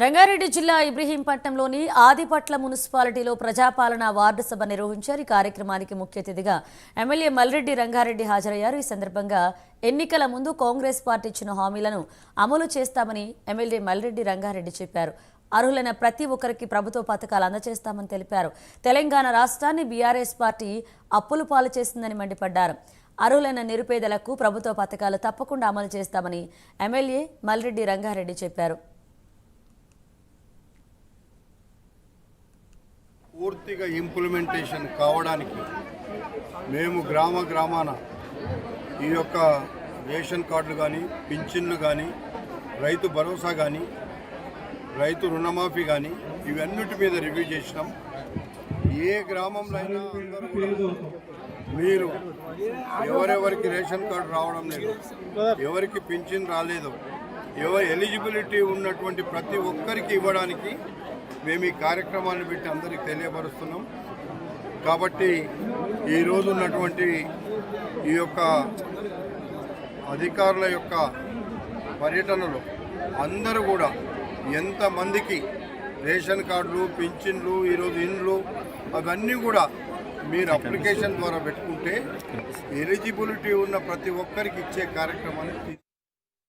రంగారెడ్డి జిల్లా ఇబ్రహీంపట్నంలోని ఆదిపట్ల మున్సిపాలిటీలో ప్రజాపాలన వార్డు సభ నిర్వహించారు. ఈ కార్యక్రమానికి ముఖ్య అతిథిగా ఎమ్మెల్యే మల్రెడ్డి రంగారెడ్డి హాజరయ్యారు. ఈ సందర్భంగా ఎన్నికల ముందు కాంగ్రెస్ పార్టీ ఇచ్చిన హామీలను అమలు చేస్తామని ఎమ్మెల్యే మల్రెడ్డి రంగారెడ్డి చెప్పారు. అర్హులైన ప్రతి ఒక్కరికి ప్రభుత్వ పథకాలు అందజేస్తామని తెలిపారు. తెలంగాణ రాష్ట్రాన్ని బీఆర్ఎస్ పార్టీ అప్పులు పాలు చేసిందని మండిపడ్డారు. అర్హులైన నిరుపేదలకు ప్రభుత్వ పథకాలు తప్పకుండా అమలు చేస్తామని ఎమ్మెల్యే మల్రెడ్డి రంగారెడ్డి చెప్పారు. పూర్తిగా ఇంప్లిమెంటేషన్ కావడానికి మేము గ్రామాన ఈ యొక్క రేషన్ కార్డులు కానీ, పింఛన్లు కానీ, రైతు భరోసా కానీ, రైతు రుణమాఫీ కానీ ఇవన్నిటి మీద రివ్యూ చేసినాం. ఏ గ్రామంలో అయినా అందరూ కూడా మీరు ఎవరెవరికి రేషన్ కార్డు రావడం లేదు, ఎవరికి పింఛన్ రాలేదు, ఎవరు ఎలిజిబిలిటీ ఉన్నటువంటి ప్రతి ఒక్కరికి ఇవ్వడానికి మేము ఈ కార్యక్రమాన్ని పెట్టి అందరికీ తెలియపరుస్తున్నాం. కాబట్టి ఈరోజు ఉన్నటువంటి ఈ యొక్క అధికారుల యొక్క పర్యటనలో అందరూ కూడా ఎంతమందికి రేషన్ కార్డులు, పింఛన్లు, ఈరోజు ఇండ్లు అవన్నీ కూడా మీరు అప్లికేషన్ ద్వారా పెట్టుకుంటే ఎలిజిబిలిటీ ఉన్న ప్రతి ఒక్కరికి ఇచ్చే కార్యక్రమాన్ని